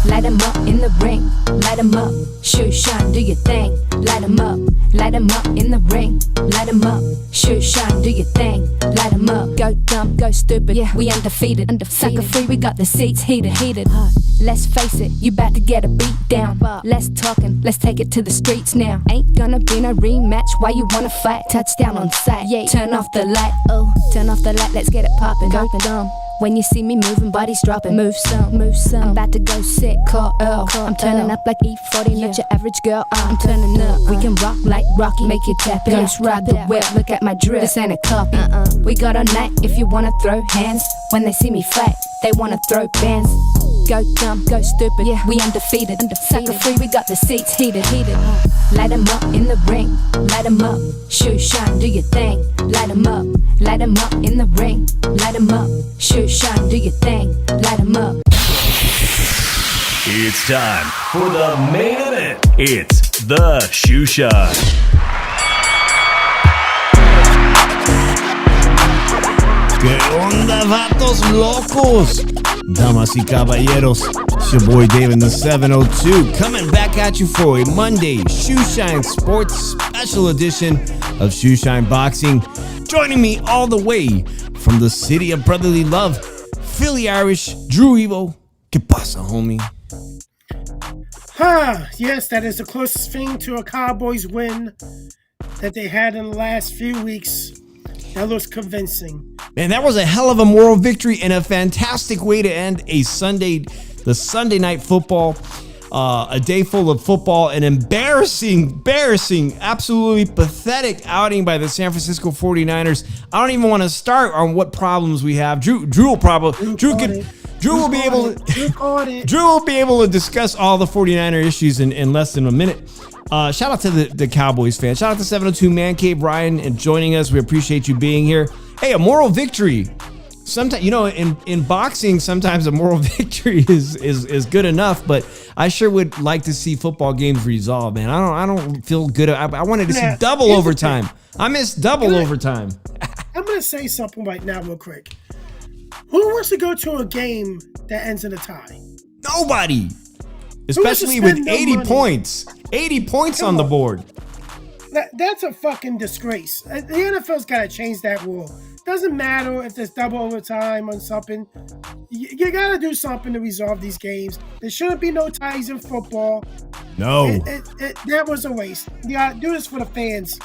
light 'em up in the ring, light 'em up, shoot, shine, do your thing, light 'em up in the ring, light 'em up, shoot, shine, do your thing, light 'em up, go dumb, go stupid, yeah, we undefeated, sucker free, we got the seats heated, hot. Let's face it, you about to get a beat down. Less talking, let's take it to the streets now. Ain't gonna be no rematch, why you wanna fight? Touchdown on sight, yeah, turn off the light, oh, turn off the light, let's get it poppin', go dumb. When you see me moving, bodies dropping. Move some. I'm about to go sick, call Earl. I'm turning up like E40, not your average girl. I'm turning up. We can rock like Rocky, make you tap it. Ghost ride the whip, look at my drip. This ain't a copy. We got a night if you wanna throw hands. When they see me fight, they wanna throw bands. Go dumb, go stupid, yeah, we undefeated. Sucker free, we got the seats heated. Light 'em up in the ring, light 'em up, shoot, shine, do your thing. Light 'em up in the ring, light 'em up, shoot, shine, do your thing. Light 'em up. It's time for the main event. It's the Shoe Shine. ¿Qué onda, vatos locos? Damas y caballeros, it's your boy Dave in the 702 coming back at you for a Monday Shoe Shine Sports special edition of Shoe Shine Boxing. Joining me all the way from the city of brotherly love, Philly Irish, Drew Evo. ¿Qué pasa, homie? Yes, that is the closest thing to a Cowboys win that they had in the last few weeks. That looks convincing. Man, that was a hell of a moral victory and a fantastic way to end the Sunday night football, a day full of football, an embarrassing, absolutely pathetic outing by the San Francisco 49ers. I don't even want to start on what problems we have. Drew will be able to discuss all the 49er issues in less than a minute. Shout out to the Cowboys fans. Shout out to 702 Man Cave Ryan and joining us. We appreciate you being here. Hey, a moral victory. Sometimes, in boxing, sometimes a moral victory is good enough, but I sure would like to see football games resolved, man. I don't feel good. I wanted to see double overtime. I missed double overtime. I'm going to say something right now real quick. Who wants to go to a game that ends in a tie? Nobody. Especially with 80 points. 80 points on the board. That's a fucking disgrace. The NFL's got to change that rule. Doesn't matter if there's double overtime on something. You got to do something to resolve these games. There shouldn't be no ties in football. No. That was a waste. You got to do this for the fans.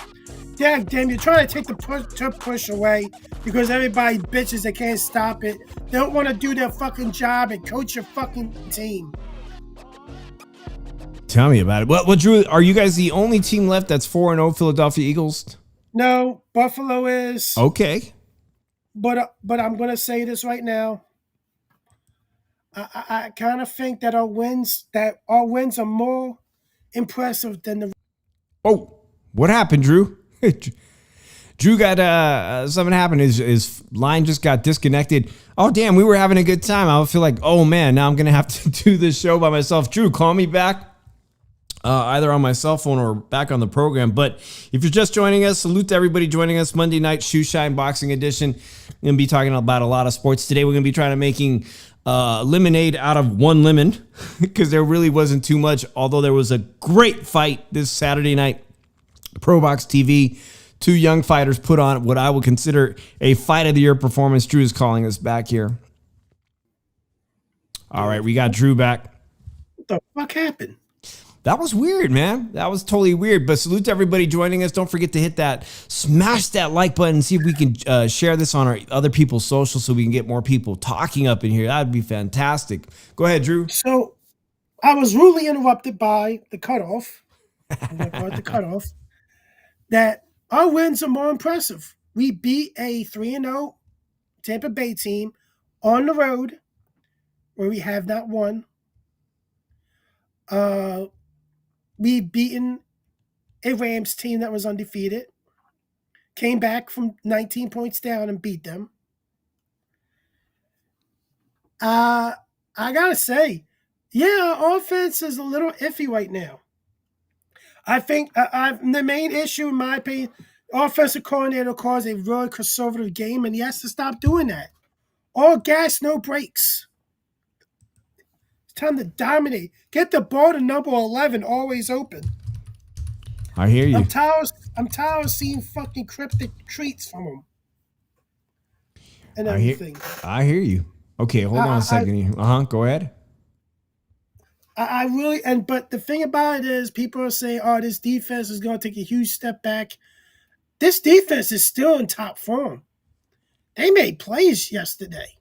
Damn, you're trying to take the push away because everybody bitches they can't stop it. They don't want to do their fucking job and coach your fucking team. Tell me about it. Well, Drew, are you guys the only team left that's 4-0 Philadelphia Eagles? No, Buffalo is. Okay. But I'm going to say this right now. I kind of think that our wins are more impressive than the. Oh, what happened, Drew? Drew got something happened. His line just got disconnected. Oh, damn, we were having a good time. I feel like, oh, man, now I'm going to have to do this show by myself. Drew, call me back. Either on my cell phone or back on the program. But if you're just joining us, salute to everybody joining us. Monday night Shoe Shine Boxing Edition. We're going to be talking about a lot of sports. Today we're going to be trying to making lemonade out of one lemon because there really wasn't too much, although there was a great fight this Saturday night. ProBox TV, two young fighters put on what I would consider a fight of the year performance. Drew is calling us back here. All right, we got Drew back. What the fuck happened? That was weird, man. That was totally weird. But salute to everybody joining us. Don't forget to hit that, smash that like button, and see if we can share this on our other people's socials so we can get more people talking up in here. That'd be fantastic. Go ahead, Drew. So I was rudely interrupted by the cutoff. That our wins are more impressive. We beat a 3-0 Tampa Bay team on the road where we have not won. We've beaten a Rams team that was undefeated, came back from 19 points down and beat them. I got to say, yeah, our offense is a little iffy right now. I think the main issue, in my opinion, offensive coordinator calls a really conservative game, and he has to stop doing that. All gas, no brakes. Time to dominate. Get the ball to number 11 always open. I hear you. I'm tired of seeing fucking cryptic treats from him. And everything. I hear you. Okay, hold on a second. Go ahead. I really, but the thing about it is people are saying, oh, this defense is going to take a huge step back. This defense is still in top form. They made plays yesterday.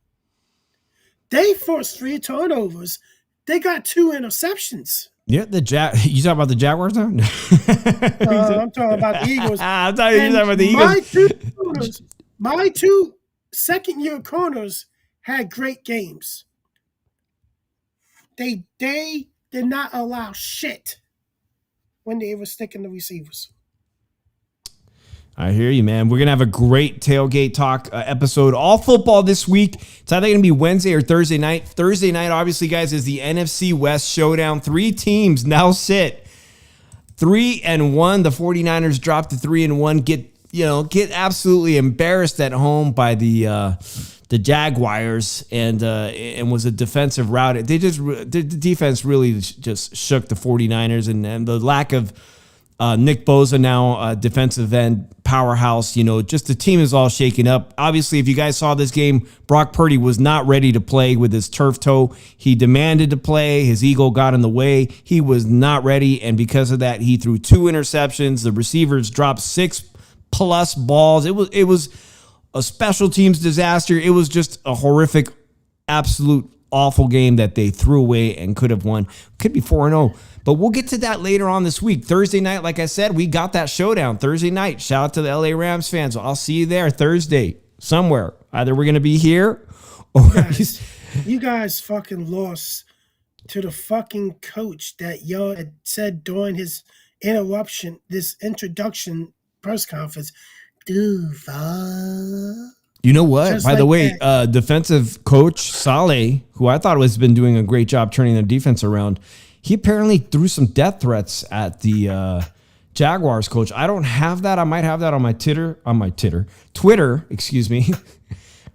They forced 3 turnovers. They got 2 interceptions. Yeah, you talking about the Jaguars now? I'm talking about the Eagles. I'm talking about the Eagles. My 2 second-year corners had great games. They did not allow shit when they were sticking the receivers. I hear you, man. We're going to have a great tailgate talk episode. All football this week. It's either going to be Wednesday or Thursday night. Thursday night, obviously, guys, is the NFC West Showdown. 3 teams now sit 3-1. The 49ers dropped to 3-1. Get absolutely embarrassed at home by the Jaguars and was a defensive rout. The defense really just shook the 49ers and the lack of Nick Bosa now, defensive end powerhouse. Just the team is all shaken up. Obviously, if you guys saw this game, Brock Purdy was not ready to play with his turf toe. He demanded to play. His ego got in the way. He was not ready, and because of that, he threw 2 interceptions. The receivers dropped 6+ balls. It was a special teams disaster. It was just a horrific, absolute awful game that they threw away and could have won. Could be 4-0. But we'll get to that later on this week. Thursday night, like I said, we got that showdown Thursday night. Shout out to the LA Rams fans. I'll see you there Thursday somewhere. Either we're going to be here or... You guys fucking lost to the fucking coach that y'all had said during his this introduction press conference. Zuffa. You know what? Just By the way, that. Defensive coach Saleh, who I thought has been doing a great job turning the defense around, he apparently threw some death threats at the Jaguars coach. I don't have that. I might have that on my Twitter, excuse me.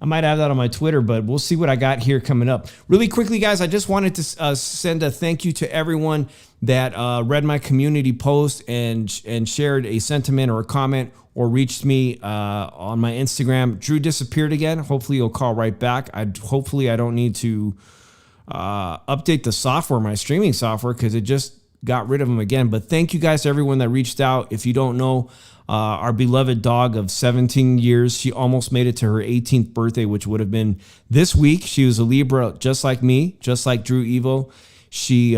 I might have that on my Twitter, but we'll see what I got here coming up. Really quickly, guys, I just wanted to send a thank you to everyone that read my community post and shared a sentiment or a comment or reached me on my Instagram. Drew disappeared again. Hopefully he'll call right back. Hopefully I don't need to update the software, my streaming software, because it just got rid of him again. But thank you guys to everyone that reached out. If you don't know, our beloved dog of 17 years, she almost made it to her 18th birthday, which would have been this week. She was a Libra, just like me, just like Drew Evo. She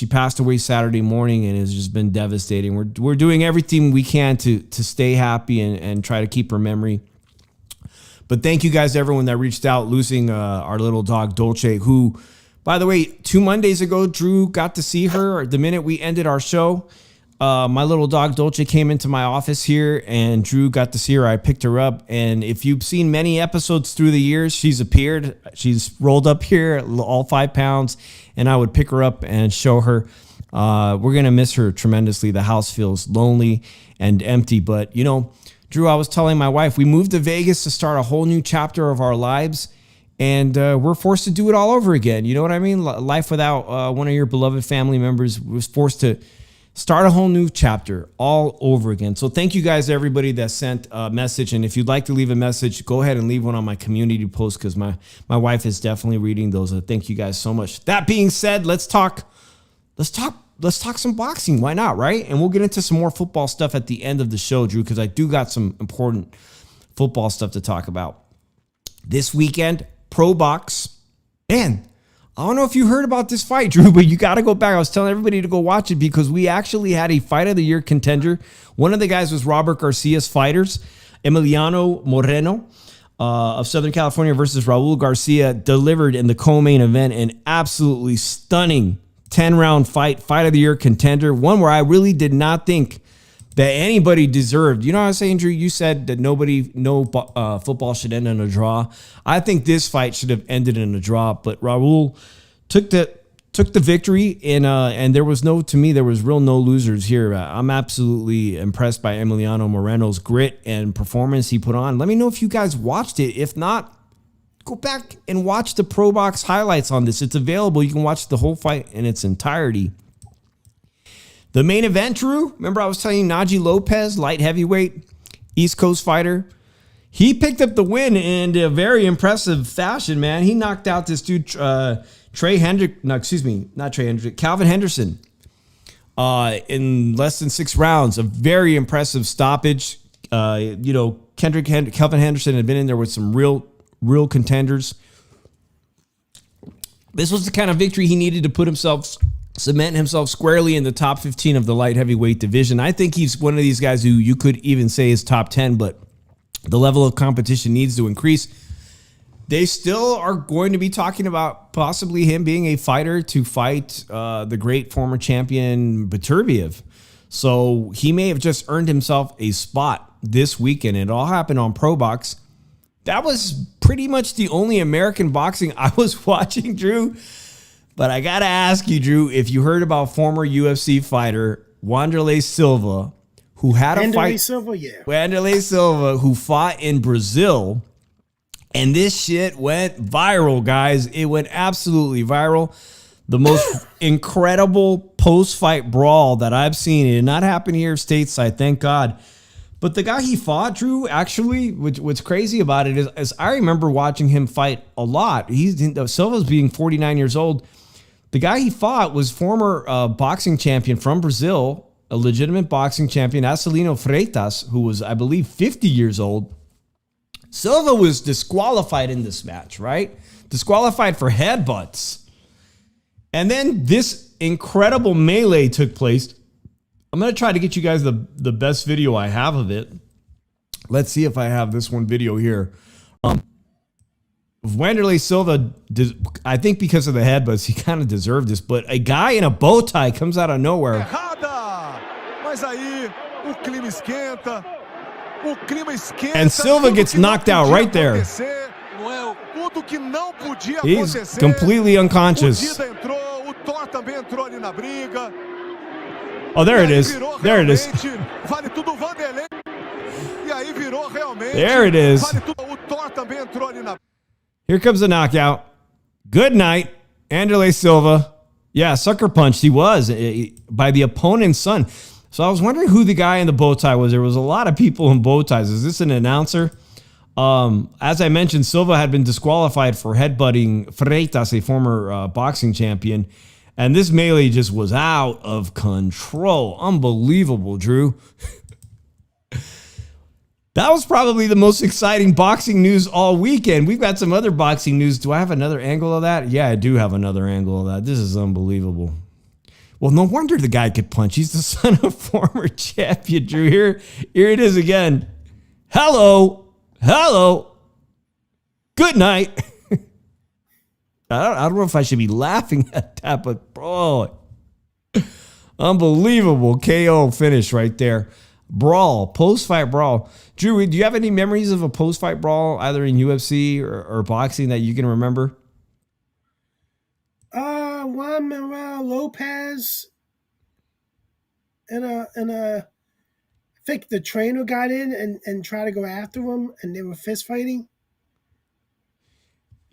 passed away Saturday morning, and it's just been devastating. We're doing everything we can to stay happy and try to keep her memory. But thank you guys to everyone that reached out, losing our little dog Dolce, who, by the way, 2 Mondays ago, Drew got to see her the minute we ended our show. My little dog Dolce came into my office here, and Drew got to see her. I picked her up, and if you've seen many episodes through the years, she's appeared. She's rolled up here, all 5 pounds, and I would pick her up and show her. We're going to miss her tremendously. The house feels lonely and empty, but, Drew, I was telling my wife, we moved to Vegas to start a whole new chapter of our lives, and we're forced to do it all over again. You know what I mean? Life without one of your beloved family members was forced to start a whole new chapter all over again. So thank you guys to everybody that sent a message. And if you'd like to leave a message, go ahead and leave one on my community post, because my wife is definitely reading those. Thank you guys so much. That being said, let's talk some boxing. Why not, right? And we'll get into some more football stuff at the end of the show, Drew, because I do got some important football stuff to talk about. This weekend, ProBox. Man, I don't know if you heard about this fight, Drew, but you got to go back. I was telling everybody to go watch it because we actually had a Fight of the Year contender. One of the guys was Robert Garcia's fighters, Emiliano Moreno of Southern California versus Raul Garcia, delivered in the co-main event an absolutely stunning 10-round fight of the Year contender, one where I really did not think that anybody deserved. You know what I'm saying, Drew? You said that no football should end in a draw. I think this fight should have ended in a draw, but Raul took the victory, and there was no losers here. I'm absolutely impressed by Emiliano Moreno's grit and performance he put on. Let me know if you guys watched it. If not, go back and watch the ProBox highlights on this. It's available. You can watch the whole fight in its entirety. The main event, Drew, remember I was telling you Najee Lopez, light heavyweight, East Coast fighter. He picked up the win in a very impressive fashion, man. He knocked out this dude, Calvin Henderson, in less than 6 rounds. A very impressive stoppage. Calvin Henderson had been in there with some real contenders. This was the kind of victory he needed to cement himself squarely in the top 15 of the light heavyweight division. I think he's one of these guys who you could even say is top 10, but the level of competition needs to increase. They still are going to be talking about possibly him being a fighter to fight the great former champion Beterbiev. So he may have just earned himself a spot this weekend. It all happened on ProBox. That was pretty much the only American boxing I was watching, Drew. But I got to ask you, Drew, if you heard about former UFC fighter Wanderlei Silva, who had a fight. Wanderlei Silva, who fought in Brazil. And this shit went viral, guys. It went absolutely viral. The most incredible post-fight brawl that I've seen. It did not happen here stateside, thank God. But the guy he fought, Drew, actually, what's crazy about it is I remember watching him fight a lot. Silva's being 49 years old. The guy he fought was former boxing champion from Brazil, a legitimate boxing champion, Acelino Freitas, who was, I believe, 50 years old. Silva was disqualified in this match, right? Disqualified for headbutts. And then this incredible melee took place. I'm going to try to get you guys the best video I have of it. Let's see if I have this one video here. Wanderlei Silva, I think because of the headbutts, he kind of deserved this, but a guy in a bow tie comes out of nowhere. And Silva gets knocked out right there. He's completely unconscious. Oh, there it is. There it is. There it is. Here comes the knockout. Good night, Wanderlei Silva. Yeah, sucker punched. He was by the opponent's son. So I was wondering who the guy in the bow tie was. There was a lot of people in bow ties. Is this an announcer? As I mentioned, Silva had been disqualified for headbutting Freitas, a former boxing champion. And this melee just was out of control. Unbelievable, Drew. That was probably the most exciting boxing news all weekend. We've got some other boxing news. Do I have another angle of that? Yeah, I do have another angle of that. This is unbelievable. Well, no wonder the guy could punch. He's the son of former champion, Drew. Here it is again. Hello. Good night. I don't know if I should be laughing at that, but bro, unbelievable KO finish right there. Brawl, post-fight brawl. Drew, do you have any memories of a post-fight brawl, either in UFC or boxing, that you can remember? Juan Manuel Lopez and I think the trainer got in and tried to go after him, and they were fist fighting.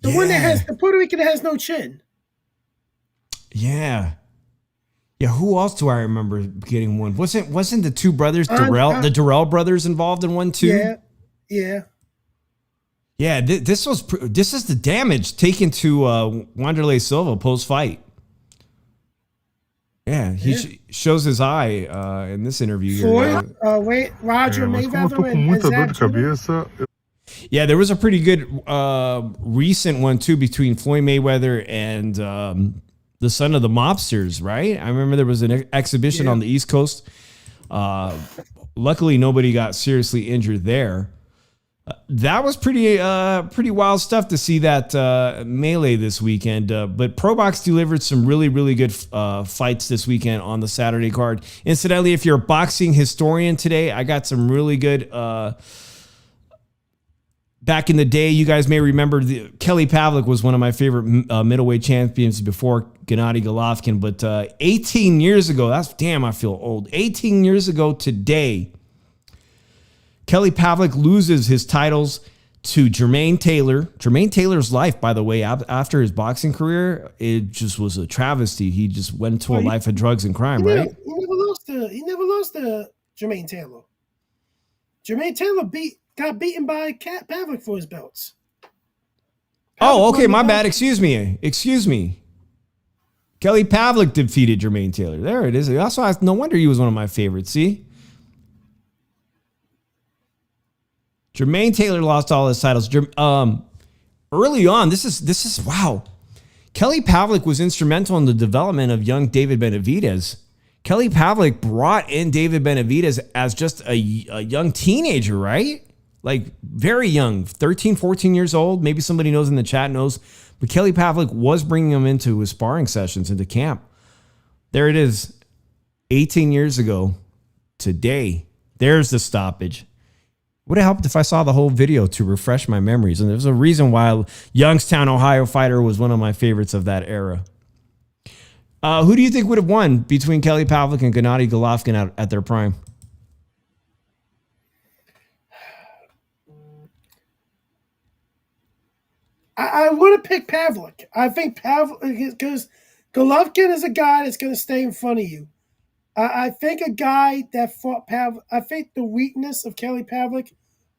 The one that has the Puerto Rican that has no chin. Yeah, who else do I remember getting one? Wasn't the two brothers the Durrell brothers involved in one too? Yeah. This is the damage taken to Wanderlei Silva post fight. Yeah, he shows his eye in this interview. Roger Mayweather and Zach Jr.? Yeah, there was a pretty good recent one too between Floyd Mayweather and the son of the mobsters, right? I remember there was an exhibition on the East Coast. Luckily, nobody got seriously injured there. That was pretty wild stuff to see that melee this weekend. But ProBox delivered some really, really good fights this weekend on the Saturday card. Incidentally, if you're a boxing historian today, I got some really good... Back in the day, you guys may remember Kelly Pavlik was one of my favorite middleweight champions before Gennady Golovkin. But 18 years ago, I feel old. 18 years ago today, Kelly Pavlik loses his titles to Jermaine Taylor. Jermaine Taylor's life, by the way, after his boxing career, it just was a travesty. He just went into a life of drugs and crime, right? He never lost to Jermaine Taylor. Jermaine Taylor got beaten by Cat Pavlik for his belts. Oh, okay, my bad. Excuse me. Kelly Pavlik defeated Jermaine Taylor. There it is. Also, no wonder he was one of my favorites. See? Jermaine Taylor lost all his titles. Early on, this is wow. Kelly Pavlik was instrumental in the development of young David Benavidez. Kelly Pavlik brought in David Benavidez as just a young teenager, right? Like very young, 13, 14 years old. Maybe somebody knows in the chat knows. But Kelly Pavlik was bringing him into his sparring sessions, into camp. There it is. 18 years ago today. There's the stoppage. Would have helped if I saw the whole video to refresh my memories. And there's a reason why Youngstown, Ohio fighter was one of my favorites of that era. Who do you think would have won between Kelly Pavlik and Gennady Golovkin at their prime? I want to pick Pavlik. I think Pavlik, because Golovkin is a guy that's going to stay in front of you. I think a guy that fought Pavlik, I think the weakness of Kelly Pavlik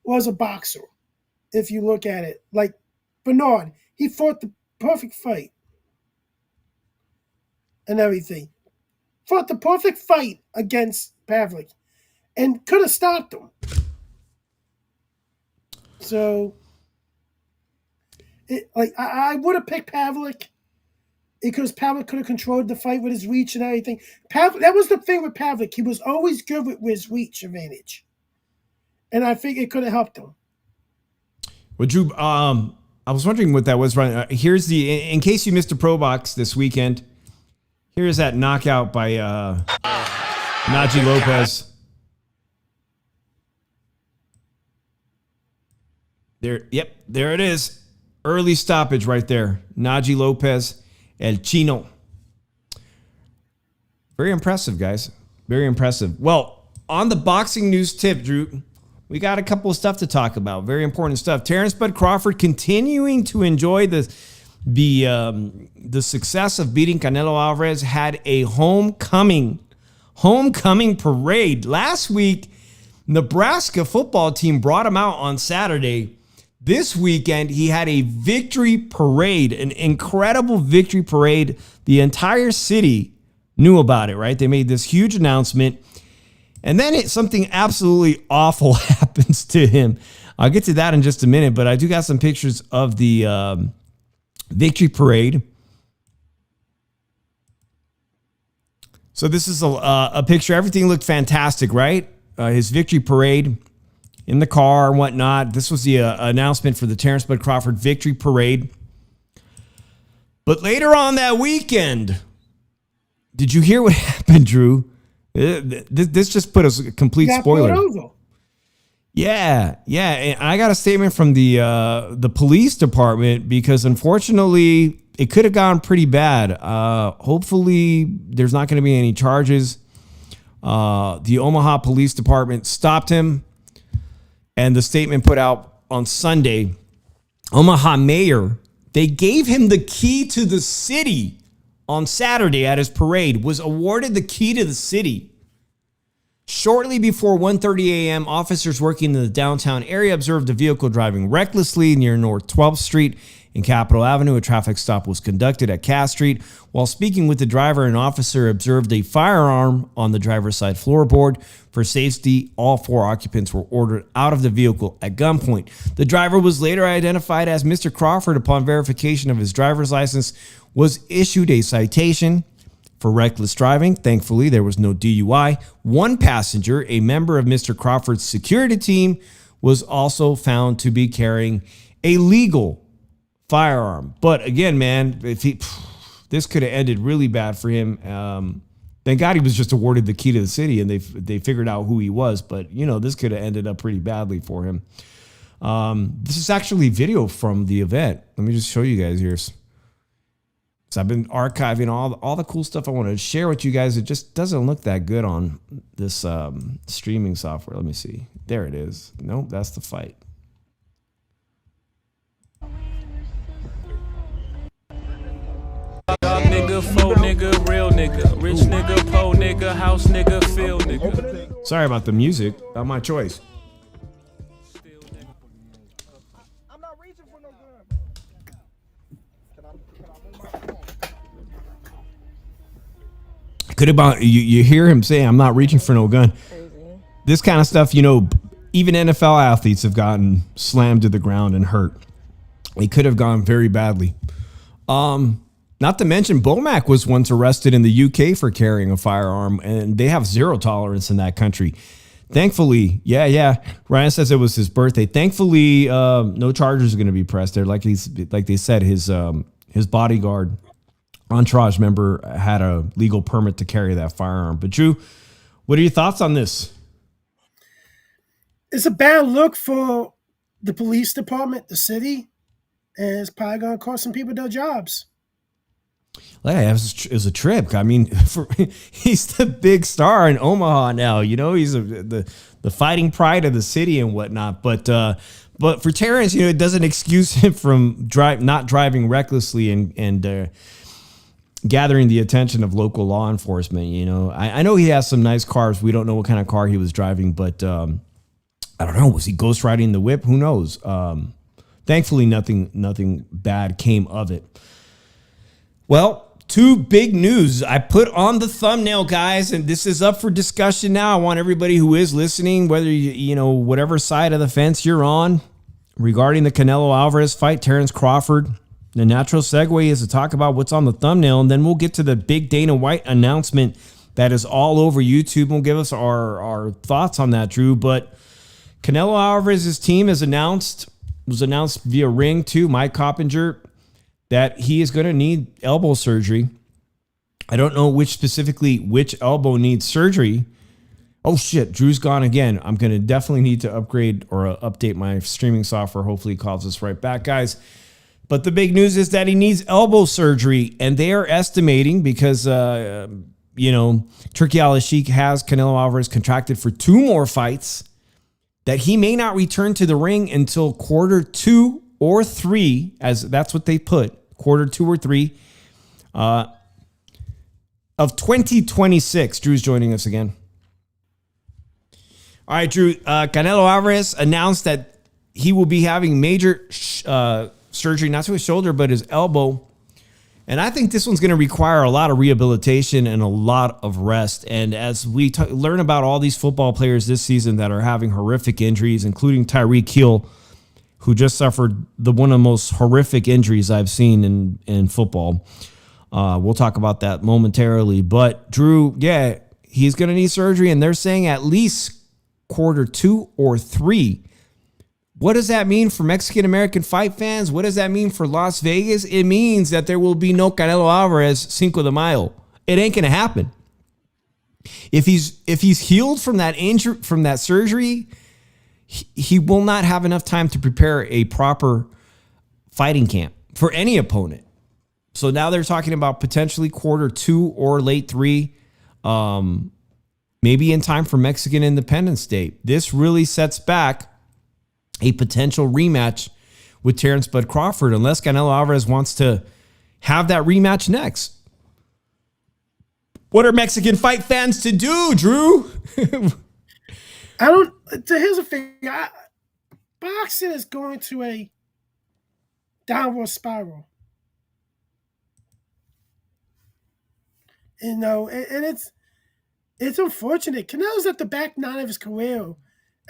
was a boxer, if you look at it. Like Bernard, he fought the perfect fight and everything. Fought the perfect fight against Pavlik and could have stopped him. So, I would have picked Pavlik because Pavlik could have controlled the fight with his reach and everything. That was the thing with Pavlik. He was always good with his reach advantage. And I think it could have helped him. Well, Drew, I was wondering what that was. Here's in case you missed a ProBox this weekend, here's that knockout by Najee Lopez. There it is. Early stoppage right there. Najee Lopez, El Chino. Very impressive, guys. Very impressive. Well, on the boxing news tip, Drew, we got a couple of stuff to talk about. Very important stuff. Terence Crawford continuing to enjoy the success of beating Canelo Alvarez, had a homecoming parade. Last week, Nebraska football team brought him out on Saturday. This weekend, he had a victory parade, an incredible victory parade. The entire city knew about it, right? They made this huge announcement. And then something absolutely awful happens to him. I'll get to that in just a minute, but I do got some pictures of the victory parade. So this is a picture. Everything looked fantastic, right? His victory parade in the car and whatnot. This was the announcement for the Terence Crawford victory parade. But later on that weekend, did you hear what happened, Drew? This just put a complete spoiler. Yeah. And I got a statement from the police department because unfortunately it could have gone pretty bad. Hopefully there's not going to be any charges. The Omaha Police Department stopped him, and the statement put out on Sunday, Omaha mayor, they gave him the key to the city on Saturday at his parade, was awarded the key to the city. Shortly before 1:30 a.m., officers working in the downtown area observed a vehicle driving recklessly near North 12th Street and Capitol Avenue. A traffic stop was conducted at Cass Street. While speaking with the driver, an officer observed a firearm on the driver's side floorboard. For safety, all four occupants were ordered out of the vehicle at gunpoint. The driver was later identified as Mr. Crawford. Upon verification of his driver's license, was issued a citation for reckless driving. Thankfully, there was no DUI. One passenger, a member of Mr. Crawford's security team, was also found to be carrying a legal firearm. But again, man, this could have ended really bad for him. Thank God he was just awarded the key to the city and they figured out who he was. But, this could have ended up pretty badly for him. This is actually video from the event. Let me just show you guys here. So I've been archiving all the cool stuff I want to share with you guys. It just doesn't look that good on this streaming software. Let me see. There it is. Nope, that's the fight. faux nigga, real nigga, rich nigga, po nigga, house nigga, feel nigga. Sorry about the music. Not my choice. I'm not reaching for no gun. Could have you hear him say, "I'm not reaching for no gun." This kind of stuff, even NFL athletes have gotten slammed to the ground and hurt. It could have gone very badly. Not to mention, Bomac was once arrested in the UK for carrying a firearm, and they have zero tolerance in that country. Thankfully, yeah. Ryan says it was his birthday. Thankfully, no charges are going to be pressed there. Like they said, his bodyguard, entourage member, had a legal permit to carry that firearm. But Drew, what are your thoughts on this? It's a bad look for the police department, the city, and it's probably going to cost some people their jobs. Yeah, it was a trip. I mean, he's the big star in Omaha now. He's the fighting pride of the city and whatnot. But for Terence, it doesn't excuse him from not driving recklessly and gathering the attention of local law enforcement. I know he has some nice cars. We don't know what kind of car he was driving, but I don't know. Was he ghost riding the whip? Who knows? Thankfully, nothing bad came of it. Well, two big news I put on the thumbnail, guys, and this is up for discussion now. I want everybody who is listening, whether whatever side of the fence you're on, regarding the Canelo Alvarez fight, Terence Crawford. The natural segue is to talk about what's on the thumbnail, and then we'll get to the big Dana White announcement that is all over YouTube. We'll give us our thoughts on that, Drew. But Canelo Alvarez's team was announced via Ring 2, Mike Coppinger, that he is going to need elbow surgery. I don't know which elbow needs surgery. Oh shit, Drew's gone again. I'm going to definitely need to upgrade or update my streaming software. Hopefully he calls us right back, guys. But the big news is that he needs elbow surgery, and they are estimating because, Turki Al-Sheikh has Canelo Alvarez contracted for 2 more fights, that he may not return to the ring until quarter 2 or 3, as that's what they put, quarter 2 or 3 of 2026. Drew's joining us again. All right, Drew. Canelo Alvarez announced that he will be having major surgery, not to his shoulder, but his elbow. And I think this one's going to require a lot of rehabilitation and a lot of rest. And as we learn about all these football players this season that are having horrific injuries, including Tyreek Hill, who just suffered one of the most horrific injuries I've seen in football. We'll talk about that momentarily. But Drew, yeah, he's going to need surgery, and they're saying at least quarter 2 or 3. What does that mean for Mexican-American fight fans? What does that mean for Las Vegas? It means that there will be no Canelo Alvarez Cinco de Mayo. It ain't going to happen. If he's healed from that injury, from that surgery, he will not have enough time to prepare a proper fighting camp for any opponent. So now they're talking about potentially quarter 2 or late 3, maybe in time for Mexican Independence Day. This really sets back a potential rematch with Terence Bud Crawford, unless Canelo Alvarez wants to have that rematch next. What are Mexican fight fans to do, Drew? Here's the thing. Boxing is going to a downward spiral. And it's unfortunate. Canelo's at the back 9 of his career,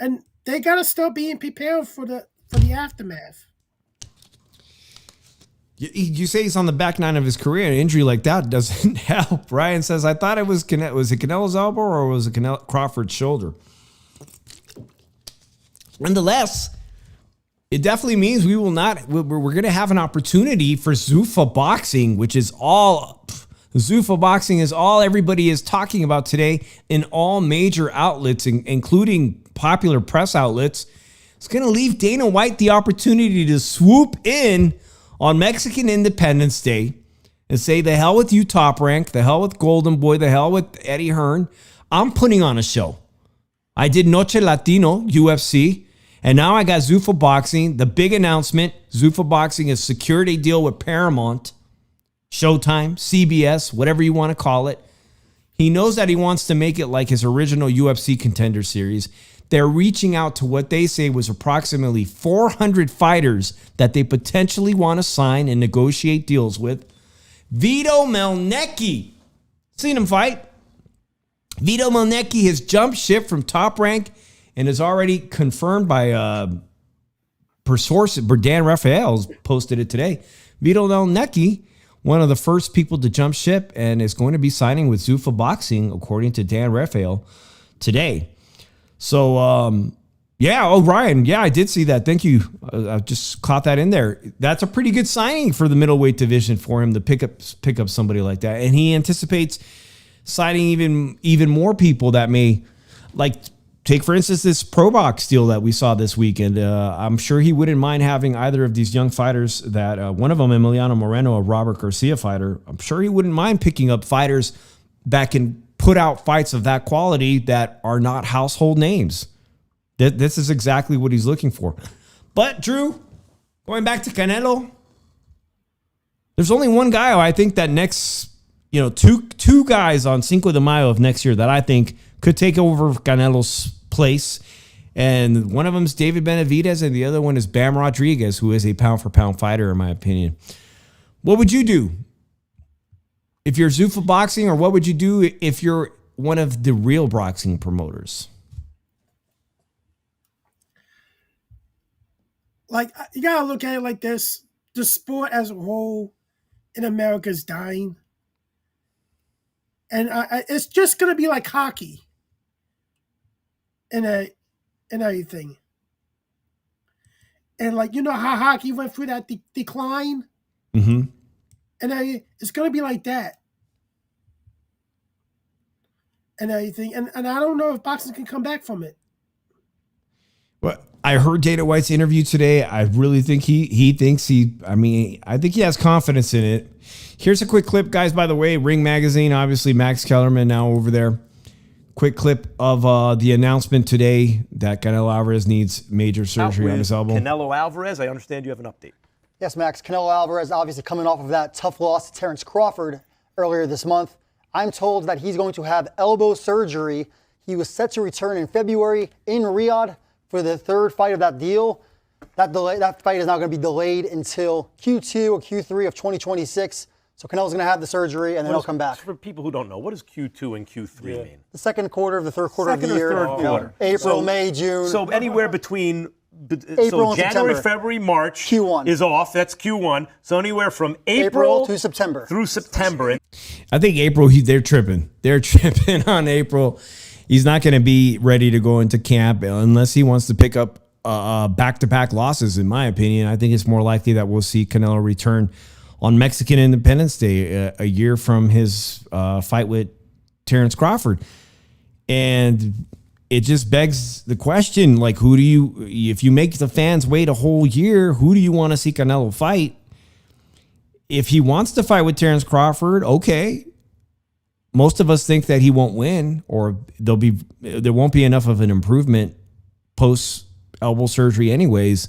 and they got to start being prepared for the aftermath. You say he's on the back 9 of his career. An injury like that doesn't help. Ryan says, I thought it was Canelo's elbow or was it Crawford's shoulder? Nonetheless, it definitely means we're going to have an opportunity for Zuffa boxing, which is all... Zuffa boxing is all everybody is talking about today in all major outlets, including popular press outlets. It's going to leave Dana White the opportunity to swoop in on Mexican Independence Day and say, the hell with you, Top Rank, the hell with Golden Boy, the hell with Eddie Hearn. I'm putting on a show. I did Noche Latino, UFC, and now I got Zuffa Boxing. The big announcement, Zuffa Boxing has secured a deal with Paramount. Showtime, CBS, whatever you want to call it. He knows that he wants to make it like his original UFC Contender Series. They're reaching out to what they say was approximately 400 fighters that they potentially want to sign and negotiate deals with. Vito Melnecki. Seen him fight. Vito Melnecki has jumped ship from Top Rank and is already confirmed by per source. Dan Rafael's posted it today. Vito Melnecki, one of the first people to jump ship, and is going to be signing with Zuffa Boxing, according to Dan Rafael today. So, Ryan, I did see that. Thank you. I just caught that in there. That's a pretty good signing for the middleweight division for him to pick up somebody like that. And he anticipates signing even more people that may, like, take, for instance, this ProBox deal that we saw this weekend. I'm sure he wouldn't mind having either of these young fighters that, one of them, Emiliano Moreno, a Robert Garcia fighter. I'm sure he wouldn't mind picking up fighters that can put out fights of that quality that are not household names. This is exactly what he's looking for. But, Drew, going back to Canelo, there's only one guy who I think that next, two guys on Cinco de Mayo of next year that I think could take over Canelo's place. And one of them is David Benavidez, and the other one is Bam Rodriguez, who is a pound-for-pound fighter, in my opinion. What would you do if you're Zuffa Boxing, or what would you do if you're one of the real boxing promoters? Like, you got to look at it like this. The sport as a whole in America is dying. And it's just going to be like hockey in everything. And, like, how hockey went through that decline? Mm-hmm. And it's going to be like that. And everything. And I don't know if boxing can come back from it. Well, I heard Dana White's interview today. I really think I think he has confidence in it. Here's a quick clip, guys, by the way. Ring Magazine, obviously, Max Kellerman now over there. Quick clip of the announcement today that Canelo Alvarez needs major surgery on his elbow. Canelo Alvarez, I understand you have an update. Yes, Max. Canelo Alvarez obviously coming off of that tough loss to Terence Crawford earlier this month. I'm told that he's going to have elbow surgery. He was set to return in February in Riyadh for the third fight of that deal. That fight is now going to be delayed until Q2 or Q3 of 2026. So Canelo's going to have the surgery, and then he'll come back. For people who don't know, what does Q2 and Q3 mean? The second quarter of the third quarter of the year. Third quarter. April, May, June. So anywhere between April and January, September. February, March Q1 is off. That's Q1. So anywhere from April to September. Through September. I think April, they're tripping. They're tripping on April. He's not going to be ready to go into camp unless he wants to pick up back-to-back losses, in my opinion. I think it's more likely that we'll see Canelo return on Mexican Independence Day, a year from his fight with Terence Crawford. And it just begs the question, like, if you make the fans wait a whole year, who do you want to see Canelo fight? If he wants to fight with Terence Crawford, okay. Most of us think that he won't win, or there won't be enough of an improvement post elbow surgery anyways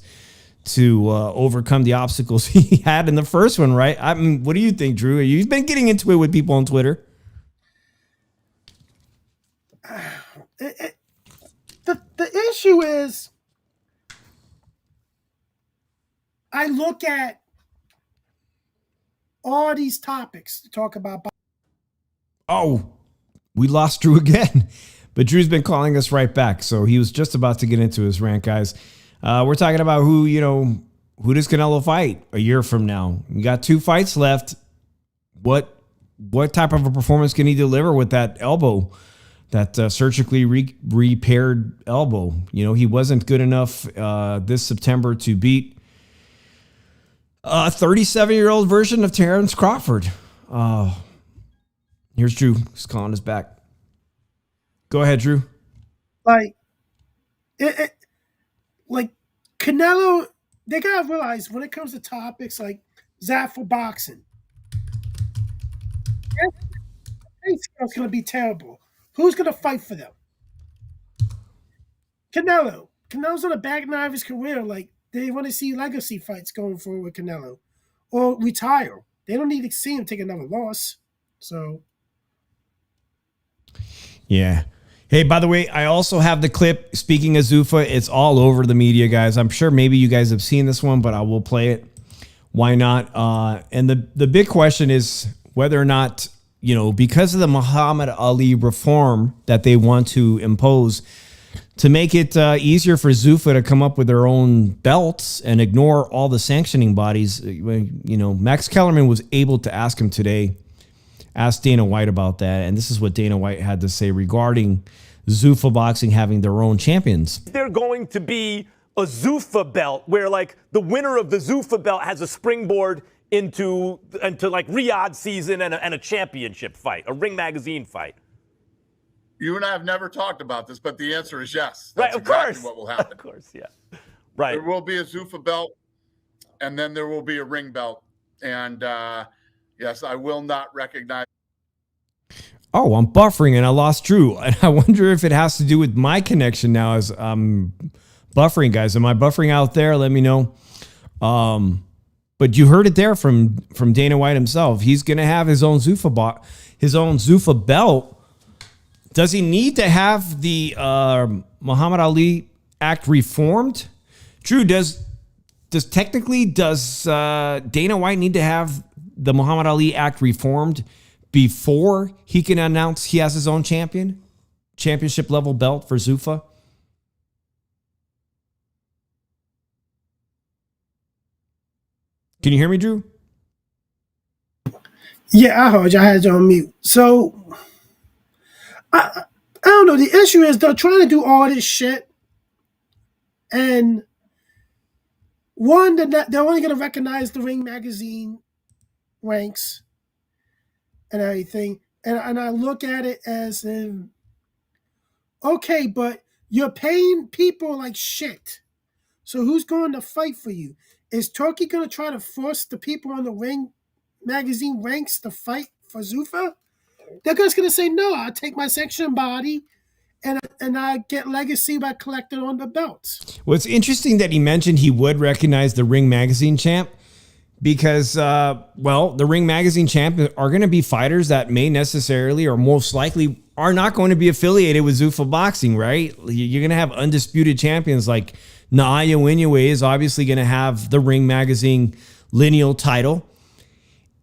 to overcome the obstacles he had in the first one, right? I mean, what do you think, Drew? You've been getting into it with people on Twitter. The issue is, I look at all these topics to talk about. Oh, we lost Drew again. But Drew's been calling us right back. So he was just about to get into his rant, guys. We're talking about who does Canelo fight a year from now? You got 2 fights left. What type of a performance can he deliver with that elbow, that surgically repaired elbow? He wasn't good enough this September to beat a 37-year-old version of Terence Crawford. Here's Drew. He's calling us back. Go ahead, Drew. Like Canelo, they gotta realize when it comes to topics like Zuffa Boxing, it's gonna be terrible. Who's gonna fight for them? Canelo's on the back nine of his career. Like, they want to see legacy fights going forward with Canelo, or retire. They don't need to see him take another loss. So, Yeah. Hey, by the way, I also have the clip. Speaking of Zuffa, it's all over the media, guys. I'm sure maybe you guys have seen this one, but I will play it. Why not? And the big question is whether or not, because of the Muhammad Ali reform that they want to impose to make it easier for Zuffa to come up with their own belts and ignore all the sanctioning bodies. Max Kellerman was able to ask Dana White about that. And this is what Dana White had to say regarding Zuffa Boxing having their own champions. They're going to be a Zuffa belt where like the winner of the Zuffa belt has a springboard into like Riyadh season and a championship fight, a Ring Magazine fight. You and I have never talked about this, but the answer is yes. Right, That's of exactly course. what will happen. Of course, yeah. Right. There will be a Zuffa belt, and then there will be a ring belt. And yes, I will not recognize. Oh, I'm buffering and I lost Drew. And I wonder if it has to do with my connection now as I'm buffering, guys. Am I buffering out there? Let me know. But you heard it there from Dana White himself. He's going to have his own Zuffa belt. Does he need to have the Muhammad Ali Act reformed? Drew, does Dana White need to have the Muhammad Ali Act reformed before he can announce he has his own championship level belt for Zuffa? Can you hear me, Drew? yeah, I heard you. I had you on mute. So, I don't know. The issue is they're trying to do all this shit, and one, they're only going to recognize the Ring Magazine ranks and everything. And I look at it as in, okay, but you're paying people like shit. So who's going to fight for you? Is Turkey going to try to force the people on the Ring Magazine ranks to fight for Zuffa? They're just going to say, no, I'll take my section body and I get legacy by collecting on the belts. Well, it's interesting that he mentioned he would recognize the Ring Magazine champ because, the Ring Magazine champ are going to be fighters that may necessarily or most likely are not going to be affiliated with Zuffa Boxing, right? You're going to have undisputed champions like Naaya Inoue is obviously going to have the Ring Magazine lineal title.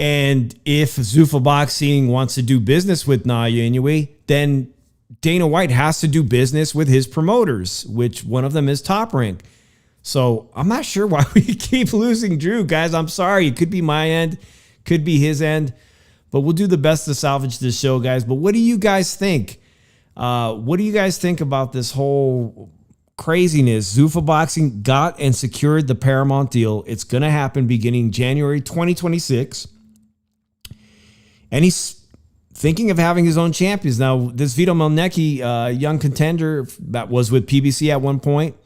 And if Zuffa Boxing wants to do business with Naaya Inoue, then Dana White has to do business with his promoters, which one of them is Top Rank. So I'm not sure why we keep losing Drew, guys. I'm sorry. It could be my end, could be his end, but we'll do the best to salvage this show, guys. But what do you guys think? What do you guys think about this whole craziness? Zuffa Boxing got and secured the Paramount deal. It's going to happen beginning January 2026. And he's thinking of having his own champions. Now, this Vito Mielnicki, young contender that was with PBC at one point,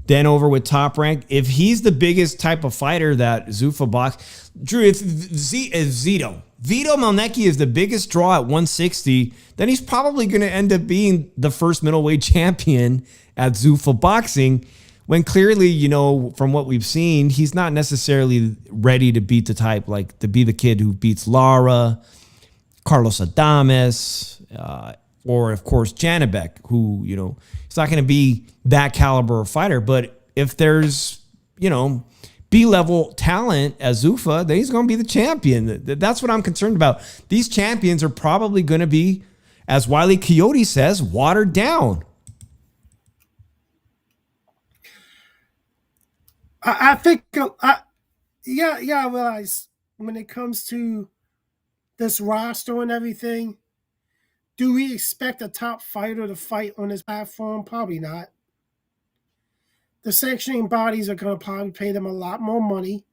then over with Top Rank. If he's the biggest type of fighter that Zuffa Box, Drew, if Vito Mielnicki is the biggest draw at 160, then he's probably going to end up being the first middleweight champion at Zuffa Boxing, when clearly, from what we've seen, he's not necessarily ready to beat the type, like to be the kid who beats Lara, Carlos Adames, or of course Janibek, who, he's not going to be that caliber of fighter. But if there's, B-level talent as Zuffa, then he's going to be the champion. That's what I'm concerned about. These champions are probably going to be, as Wile E. Coyote says, watered down. I think, I realize when it comes to this roster and everything, do we expect a top fighter to fight on this platform? Probably not. The sanctioning bodies are going to probably pay them a lot more money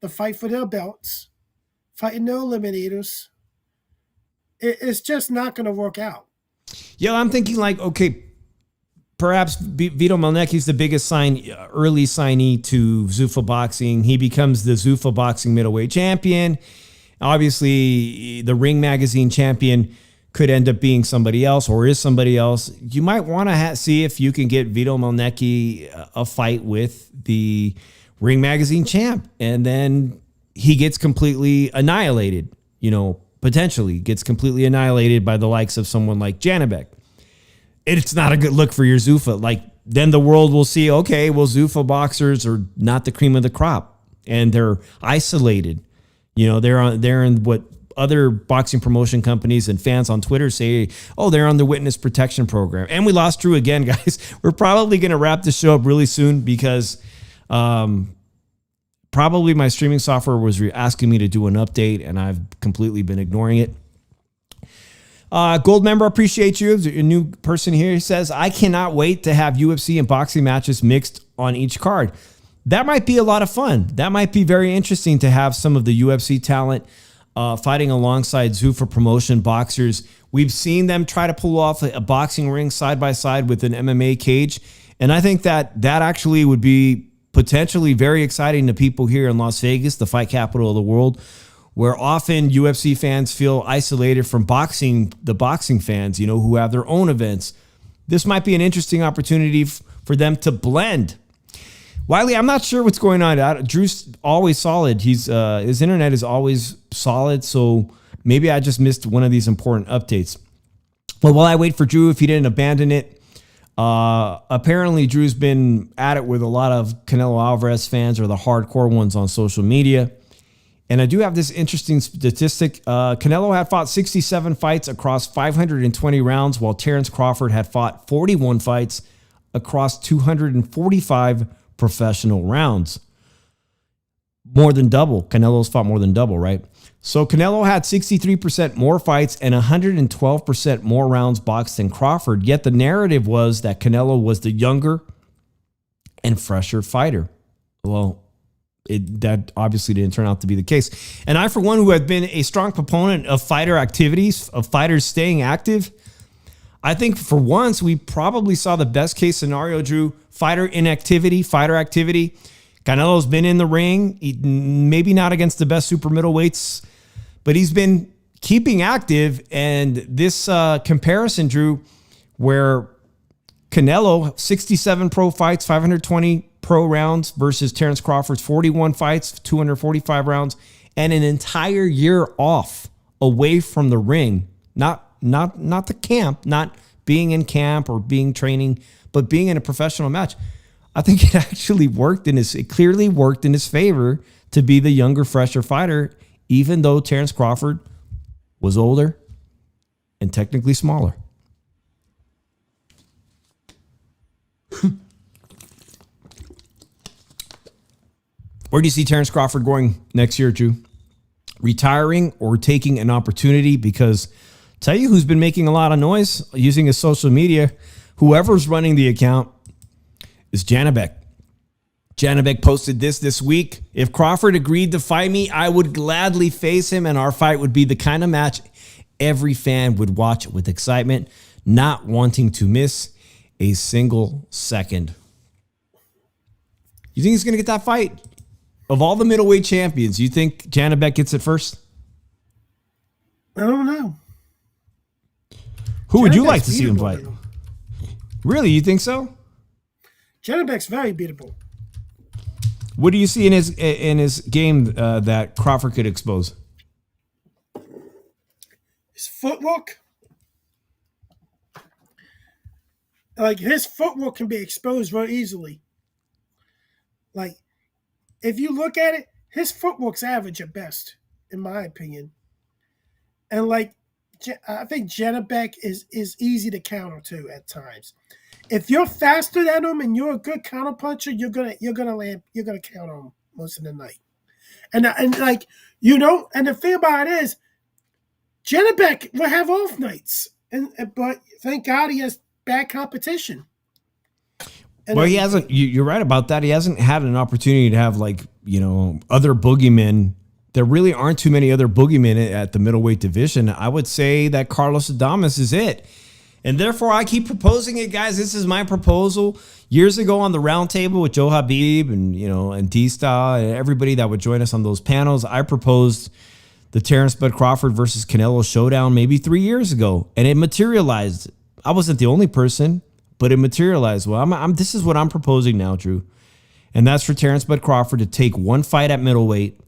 to fight for their belts, fighting their eliminators. It's just not going to work out. Yeah, I'm thinking okay, perhaps Vito Mielnicki is the biggest early signee to Zuffa Boxing. He becomes the Zuffa Boxing middleweight champion. Obviously, the Ring Magazine champion could end up being somebody else or is somebody else. You might want to see if you can get Vito Mielnicki a fight with the Ring Magazine champ. And then, he gets completely annihilated, potentially gets completely annihilated by the likes of someone like Janibek. It's not a good look for your Zuffa. Like, then the world will see, okay, well, Zuffa boxers are not the cream of the crop, and they're isolated. They're in what other boxing promotion companies and fans on Twitter say, oh, they're on the witness protection program. And we lost Drew again, guys. We're probably going to wrap this show up really soon because probably my streaming software was asking me to do an update, and I've completely been ignoring it. Gold member, appreciate you. A new person here says, I cannot wait to have UFC and boxing matches mixed on each card. That might be a lot of fun. That might be very interesting to have some of the UFC talent fighting alongside Zuffa promotion boxers. We've seen them try to pull off a boxing ring side by side with an MMA cage. And I think that actually would be potentially very exciting to people here in Las Vegas, the fight capital of the world, where often UFC fans feel isolated from the boxing fans, who have their own events. This might be an interesting opportunity for them to blend. Wiley, I'm not sure what's going on. Drew's always solid. His internet is always solid, so maybe I just missed one of these important updates. Well, while I wait for Drew, if he didn't abandon it, apparently Drew's been at it with a lot of Canelo Alvarez fans, or the hardcore ones on social media. And I do have this interesting statistic. Canelo had fought 67 fights across 520 rounds, while Terence Crawford had fought 41 fights across 245 professional rounds. More than double. Canelo's fought more than double, right? So Canelo had 63% more fights and 112% more rounds boxed than Crawford. Yet the narrative was that Canelo was the younger and fresher fighter. Well, that obviously didn't turn out to be the case. And I, for one, who have been a strong proponent of fighter activities, of fighters staying active, I think for once we probably saw the best case scenario, Drew. Fighter inactivity, fighter activity. Canelo's been in the ring, maybe not against the best super middleweights, but he's been keeping active. And this comparison, Drew, where Canelo, 67 pro fights, 520 pro rounds versus Terence Crawford's 41 fights, 245 rounds, and an entire year off away from the ring. Not the camp, not being in camp or being training, but being in a professional match. I think it actually clearly worked in his favor to be the younger, fresher fighter, even though Terence Crawford was older and technically smaller. Where do you see Terence Crawford going next year, Drew? Retiring or taking an opportunity? Because tell you who's been making a lot of noise using his social media, whoever's running the account, is Janibek. Janibek posted this week. If Crawford agreed to fight me, I would gladly face him, and our fight would be the kind of match every fan would watch with excitement, not wanting to miss a single second. You think he's going to get that fight? Of all the middleweight champions, you think Janibek gets it first? I don't know. Who would you like to see him fight? Really, you think so? Janibek's very beatable. What do you see in his game that Crawford could expose? His footwork. Like, his footwork can be exposed very easily. Like, if you look at it, his footwork's average at best, in my opinion. And, like, I think Janibek is easy to counter to at times. If you're faster than him and you're a good counter puncher, you're gonna counter him most of the night. And like, and the thing about it is, Janibek will have off nights, but thank God he has bad competition. Well, he hasn't. You're right about that. He hasn't had an opportunity to have other boogeymen. There really aren't too many other boogeymen at the middleweight division. I would say that Carlos Adames is it. And therefore, I keep proposing it, guys. This is my proposal. Years ago on the round table with Joe Habib and D-Star and everybody that would join us on those panels, I proposed the Terence Bud Crawford versus Canelo Showdown maybe 3 years ago, and it materialized. I wasn't the only person, but it materialized. Well, this is what I'm proposing now, Drew. And that's for Terence Bud Crawford to take one fight at middleweight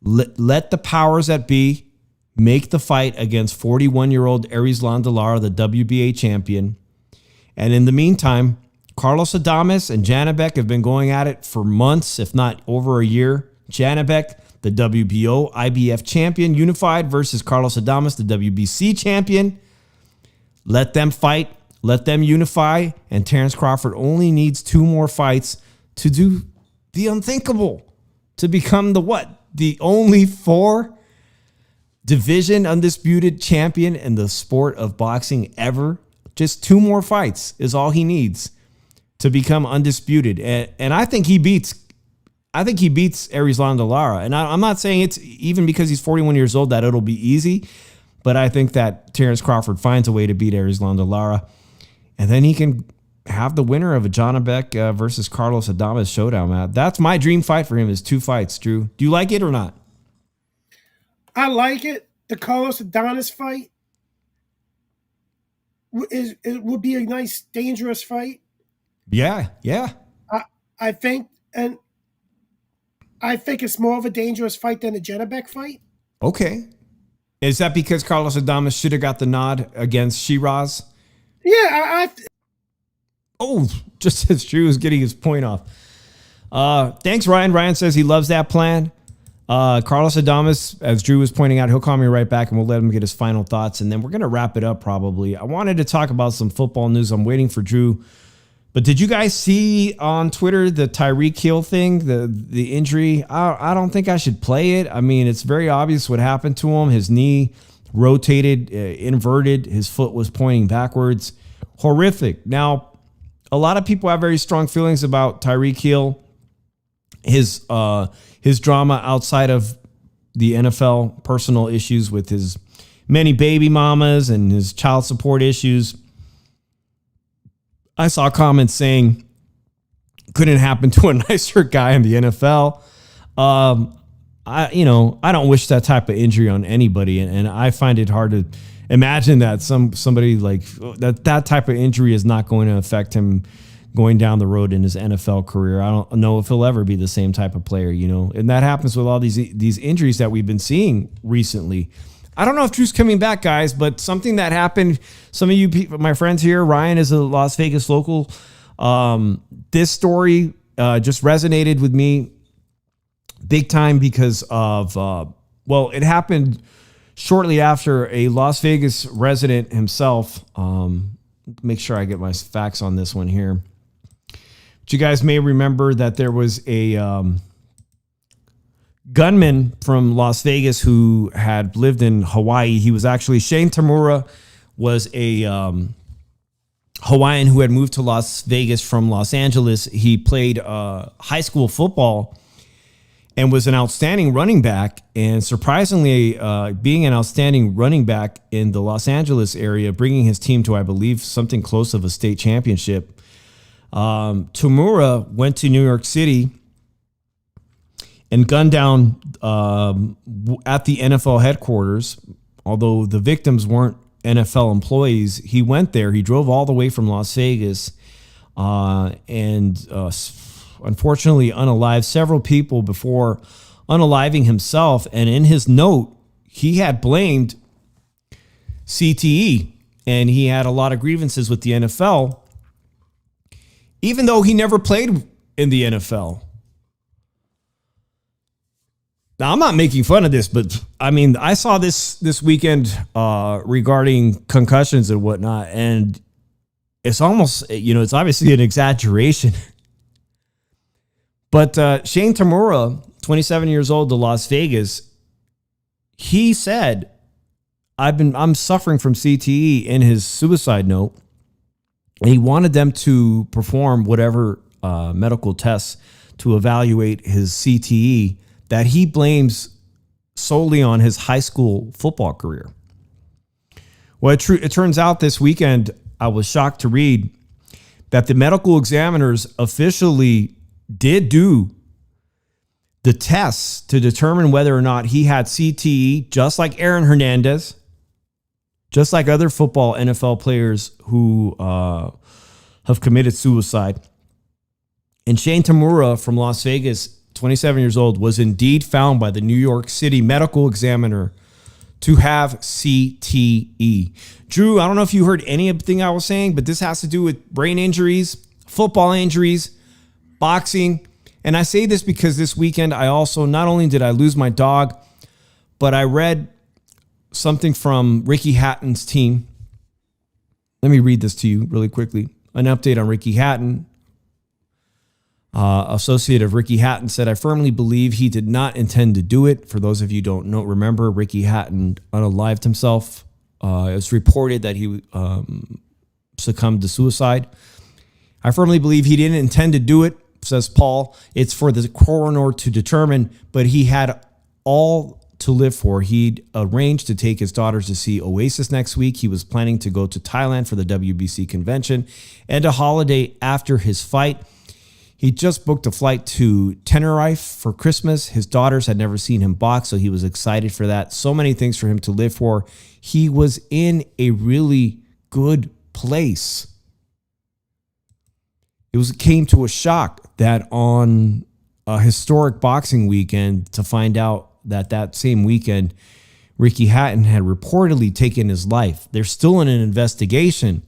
Let the powers that be make the fight against 41-year-old Erislan Lara, the WBA champion. And in the meantime, Carlos Adames and Janibek have been going at it for months, if not over a year. Janibek, the WBO IBF champion, unified, versus Carlos Adames, the WBC champion. Let them fight. Let them unify. And Terence Crawford only needs 2 more fights to do the unthinkable, to become the only 4 division undisputed champion in the sport of boxing ever. Just 2 more fights is all he needs to become undisputed. And I think he beats Erislan Lara. And I'm not saying it's even because he's 41 years old that it'll be easy, but I think that Terence Crawford finds a way to beat Erislan Lara. And then he can have the winner of a Janibek versus Carlos Adames showdown, Matt. That's my dream fight for him, is 2 fights, Drew. Do you like it or not? I like it. The Carlos Adames fight would be a nice, dangerous fight. Yeah. I think it's more of a dangerous fight than the Janibek fight. Okay. Is that because Carlos Adames should have got the nod against Shiraz? Yeah, just as Drew was getting his point off. Thanks, Ryan. Ryan says he loves that plan. Carlos Adames, as Drew was pointing out, he'll call me right back and we'll let him get his final thoughts. And then we're going to wrap it up probably. I wanted to talk about some football news. I'm waiting for Drew. But did you guys see on Twitter the Tyreek Hill thing, the injury? I don't think I should play it. I mean, it's very obvious what happened to him. His knee rotated, inverted. His foot was pointing backwards. Horrific. Now, a lot of people have very strong feelings about Tyreek Hill. His drama outside of the NFL, personal issues with his many baby mamas and his child support issues. I saw comments saying couldn't happen to a nicer guy in the NFL. I don't wish that type of injury on anybody, and I find it hard to imagine that somebody like that type of injury is not going to affect him going down the road in his NFL career. I don't know if he'll ever be the same type of player, and that happens with all these injuries that we've been seeing recently. I don't know if Drew's coming back, guys, but something that happened, some of you people, my friends here, Ryan is a Las Vegas local. This story just resonated with me big time because of, it happened shortly after a Las Vegas resident himself. Make sure I get my facts on this one here. But you guys may remember that there was a gunman from Las Vegas who had lived in Hawaii. He was actually, Shane Tamura was a Hawaiian who had moved to Las Vegas from Los Angeles. He played high school football and was an outstanding running back. And surprisingly, being an outstanding running back in the Los Angeles area, bringing his team to, I believe, something close of a state championship. Tamura went to New York City and gunned down at the NFL headquarters. Although the victims weren't NFL employees, he went there. He drove all the way from Las Vegas and unfortunately unalived several people before unaliving himself. And in his note, he had blamed CTE and he had a lot of grievances with the NFL, even though he never played in the NFL. Now, I'm not making fun of this, but I mean, I saw this weekend regarding concussions and whatnot, and it's almost, it's obviously an exaggeration. But Shane Tamura, 27 years old, to Las Vegas, he said, I'm suffering from CTE in his suicide note. And he wanted them to perform whatever medical tests to evaluate his CTE that he blames solely on his high school football career. Well, it turns out this weekend, I was shocked to read that the medical examiners officially did do the tests to determine whether or not he had CTE, just like Aaron Hernandez, just like other football NFL players who have committed suicide. And Shane Tamura from Las Vegas, 27 years old, was indeed found by the New York City medical examiner to have CTE. Drew, I don't know if you heard anything I was saying, but this has to do with brain injuries, football injuries, boxing. And I say this because this weekend I also, not only did I lose my dog, but I read something from Ricky Hatton's team. Let me read this to you really quickly. An update on Ricky Hatton. Associate of Ricky Hatton said, I firmly believe he did not intend to do it. For those of you who don't remember, Ricky Hatton unalived himself. It was reported that he succumbed to suicide. I firmly believe he didn't intend to do it, says Paul. It's for the coroner to determine, but he had all to live for. He'd arranged to take his daughters to see Oasis next week. He was planning to go to Thailand for the WBC convention and a holiday after his fight. He just booked a flight to Tenerife for Christmas. His daughters had never seen him box, so he was excited for that. So many things for him to live for. He was in a really good place. It came to a shock that on a historic boxing weekend to find out that same weekend, Ricky Hatton had reportedly taken his life. They're still in an investigation.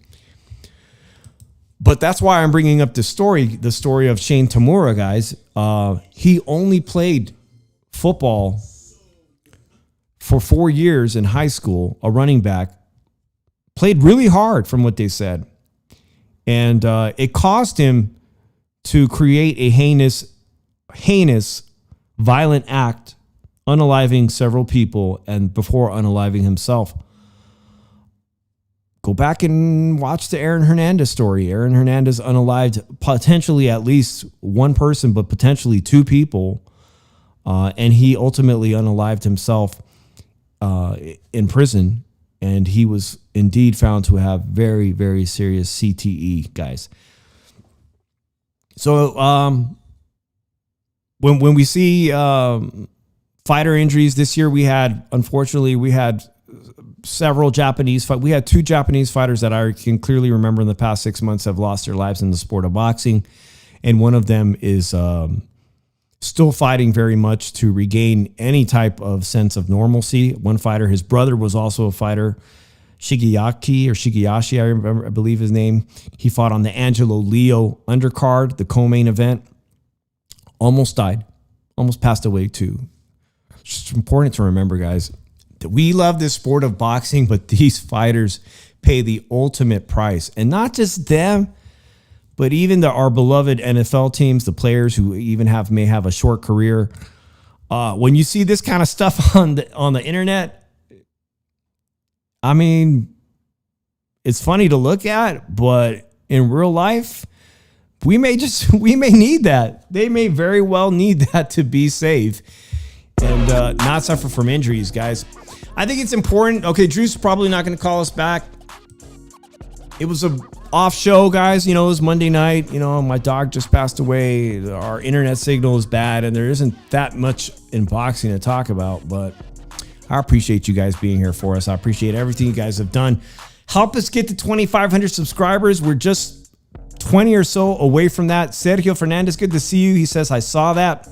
But that's why I'm bringing up the story of Shane Tamura, guys. He only played football for 4 years in high school, a running back. Played really hard from what they said. And it caused him to create a heinous, violent act, unaliving several people and before unaliving himself. Go back and watch the Aaron Hernandez story. Aaron Hernandez unalived potentially at least one person, but potentially two people. And he ultimately unalived himself in prison. And he was indeed found to have very, very serious CTE, guys. So when we see fighter injuries this year, we had several Japanese fight. We had two Japanese fighters that I can clearly remember in the past 6 months have lost their lives in the sport of boxing. And one of them is still fighting very much to regain any type of sense of normalcy. One fighter, his brother was also a fighter, Shigeyashi, I believe his name. He fought on the Angelo Leo undercard, the co-main event. Almost died. Almost passed away too. It's just important to remember, guys, that we love this sport of boxing, but these fighters pay the ultimate price. And not just them, but even our beloved NFL teams, the players who even may have a short career. When you see this kind of stuff on the internet, I mean, it's funny to look at, but in real life, we may need that. They may very well need that to be safe and not suffer from injuries, guys. I think it's important. Okay, Drew's probably not going to call us back. It was a off show, guys. It was Monday night. My dog just passed away. Our internet signal is bad, and there isn't that much in boxing to talk about, but I appreciate you guys being here for us. I appreciate everything you guys have done. Help us get to 2,500 subscribers. We're just 20 or so away from that. Sergio Fernandez, good to see you. He says, I saw that.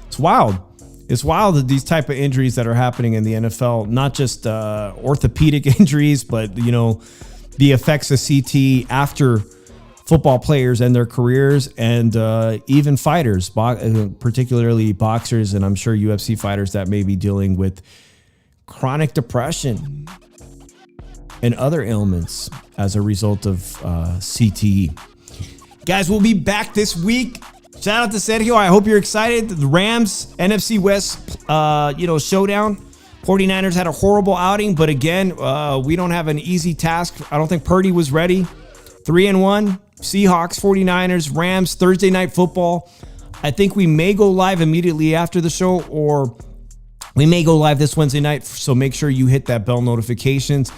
It's wild. It's wild that these type of injuries that are happening in the NFL, not just orthopedic injuries, but, the effects of CT after football players and their careers, and even fighters, particularly boxers, and I'm sure UFC fighters that may be dealing with chronic depression and other ailments as a result of CTE. Guys, we'll be back this week. Shout out to Sergio. I hope you're excited. The Rams, NFC West, showdown. 49ers had a horrible outing, but again, we don't have an easy task. I don't think Purdy was ready. 3-1. Seahawks, 49ers, Rams, Thursday Night Football. I think we may go live immediately after the show, or we may go live this Wednesday night. So make sure you hit that bell notifications.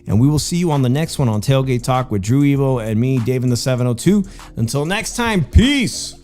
And we will see you on the next one on Tailgate Talk with Drew Evo and me, Dave in the 702. Until next time, peace.